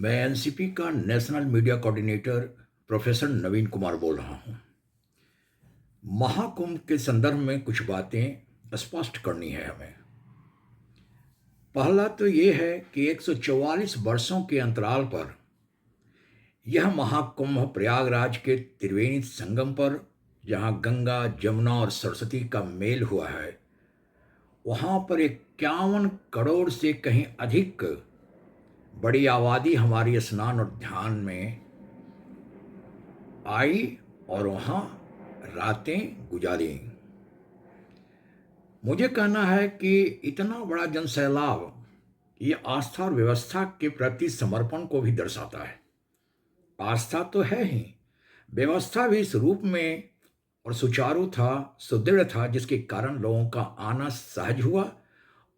मैं एनसीपी का national media coordinator professor नवीन कुमार बोल रहा हूं। महाकुंभ के संदर्भ में कुछ बातें स्पष्ट करनी है हमें। पहला तो ये है कि 144 वर्षों के अंतराल पर यह महाकुंभ प्रयागराज के त्रिवेणी संगम पर, जहां गंगा, जमुना और सरस्वती का मेल हुआ है, वहां पर 51 करोड़ से कहीं अधिक बड़ी आबादी हमारी स्नान और ध्यान में आई और वहाँ रातें गुजारी। मुझे कहना है कि इतना बड़ा जनसैलाब ये आस्था और व्यवस्था के प्रति समर्पण को भी दर्शाता है। आस्था तो है ही, व्यवस्था भी इस रूप में और सुचारू था, सुदृढ़ था, जिसके कारण लोगों का आना सहज हुआ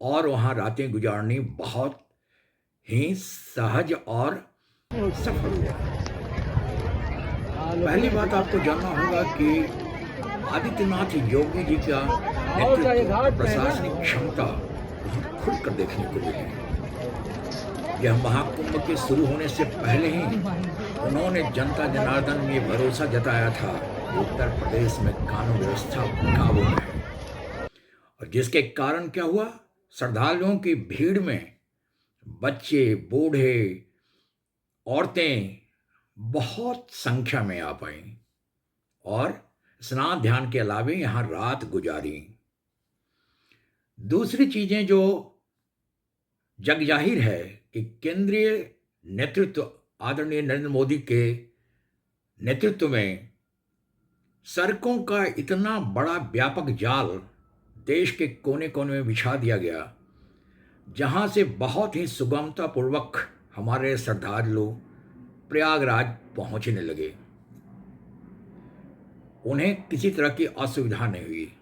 और वहाँ रातें गुजारनी बहुत ही सहज और सफल हुआ। पहली बात आपको जानना होगा कि आदित्यनाथ योगी जी का नेतृत्व, प्रशासनिक क्षमता वहाँ खुलकर देखने को मिली। यह महाकुंभ के शुरू होने से पहले ही उन्होंने जनता जनार्दन में ये भरोसा जताया था कि उत्तर प्रदेश में कानून व्यवस्था काबू में है। और जिसके कारण क्या हुआ, श्रद्धालुओं की भीड़ में बच्चे, बूढ़े, औरतें बहुत संख्या में आ पाई और स्नान ध्यान के अलावे यहाँ रात गुजारी। दूसरी चीजें जो जग जाहिर है कि केंद्रीय नेतृत्व आदरणीय नरेंद्र मोदी के नेतृत्व में सड़कों का इतना बड़ा व्यापक जाल देश के कोने कोने में बिछा दिया गया, जहां से बहुत ही सुगमता पूर्वक हमारे श्रद्धालु प्रयागराज पहुंचने लगे। उन्हें किसी तरह की असुविधा नहीं हुई।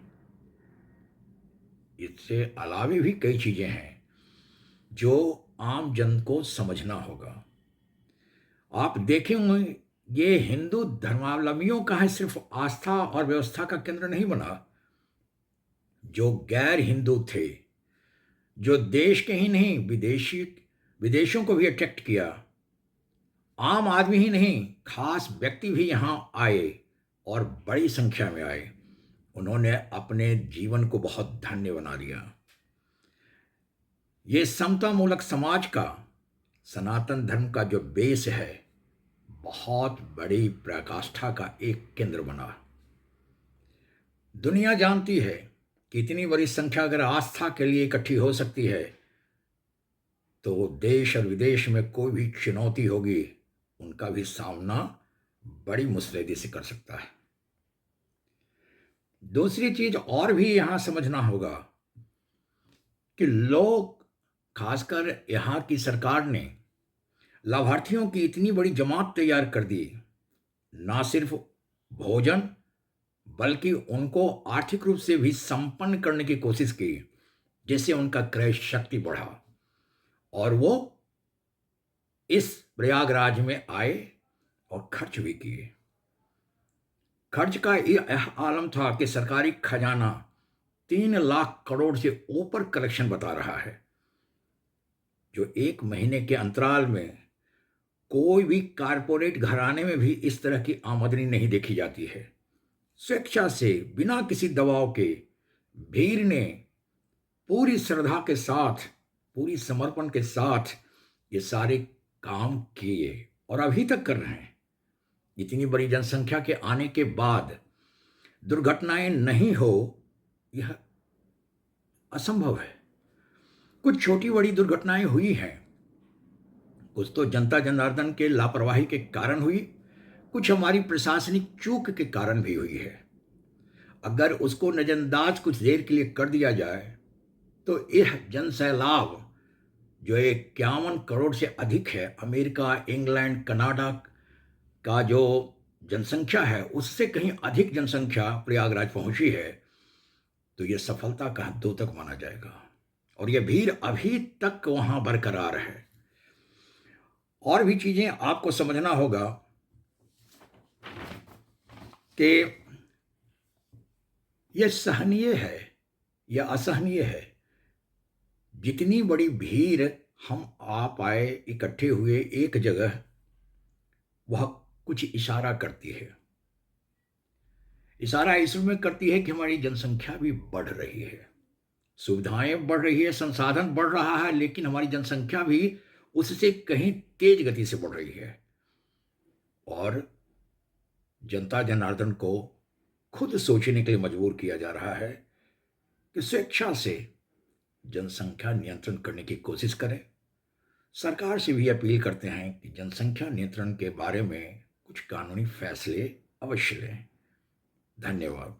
इससे अलावे भी कई चीजें हैं जो आम जन को समझना होगा। आप देखे होंगे, ये हिंदू धर्मावलंबियों का है सिर्फ आस्था और व्यवस्था का केंद्र नहीं बना। जो गैर हिंदू थे, जो देश के ही नहीं विदेशों को भी अट्रैक्ट किया, आम आदमी ही नहीं, खास व्यक्ति भी यहाँ आए और बड़ी संख्या में आए। उन्होंने अपने जीवन को बहुत धन्य बना दिया। ये समता मूलक समाज का, सनातन धर्म का जो बेस है, बहुत बड़ी पराकाष्ठा का एक केंद्र बना। दुनिया जानती है कि इतनी बड़ी संख्या अगर आस्था के लिए इकट्ठी हो सकती है तो देश और विदेश में कोई भी चुनौती होगी, उनका भी सामना बड़ी मुस्तैदी से कर सकता है। दूसरी चीज और भी यहां समझना होगा कि लोग, खासकर यहां की सरकार ने लाभार्थियों की इतनी बड़ी जमात तैयार कर दी, ना सिर्फ भोजन बल्कि उनको आर्थिक रूप से भी संपन्न करने की कोशिश की, जिससे उनका क्रय शक्ति बढ़ा और वो इस प्रयागराज में आए और खर्च भी किए। खर्च का यह आलम था कि सरकारी खजाना 3 लाख करोड़ से ऊपर कलेक्शन बता रहा है, जो एक महीने के अंतराल में कोई भी कारपोरेट घराने में भी इस तरह की आमदनी नहीं देखी जाती है। स्वेच्छा से, बिना किसी दबाव के, भीड़ ने पूरी श्रद्धा के साथ, पूरी समर्पण के साथ ये सारे काम किए और अभी तक कर रहे हैं। इतनी बड़ी जनसंख्या के आने के बाद दुर्घटनाएं नहीं हो, यह असंभव है। कुछ छोटी बड़ी दुर्घटनाएं हुई हैं, कुछ तो जनता जनार्दन के लापरवाही के कारण हुई, कुछ हमारी प्रशासनिक चूक के कारण भी हुई है। अगर उसको नजरअंदाज कुछ देर के लिए कर दिया जाए तो यह जनसैलाब जो 51 करोड़ से अधिक है, अमेरिका, इंग्लैंड, कनाडा का जो जनसंख्या है, उससे कहीं अधिक जनसंख्या प्रयागराज पहुंची है, तो यह सफलता का द्योतक माना जाएगा। और यह भीड़ अभी तक वहां बरकरार है। और भी चीजें आपको समझना होगा कि यह सहनीय है या असहनीय है। जितनी बड़ी भीड़ हम आप आए, इकट्ठे हुए एक जगह, वह कुछ इशारा करती है। इशारा इसमें करती है कि हमारी जनसंख्या भी बढ़ रही है, सुविधाएं बढ़ रही है, संसाधन बढ़ रहा है, लेकिन हमारी जनसंख्या भी उससे कहीं तेज गति से बढ़ रही है। और जनता जनार्दन को खुद सोचने के लिए मजबूर किया जा रहा है कि स्वेच्छा से जनसंख्या नियंत्रण करने की कोशिश करें। सरकार से भी अपील करते हैं कि जनसंख्या नियंत्रण के बारे में कुछ कानूनी फैसले अवश्य लें। धन्यवाद।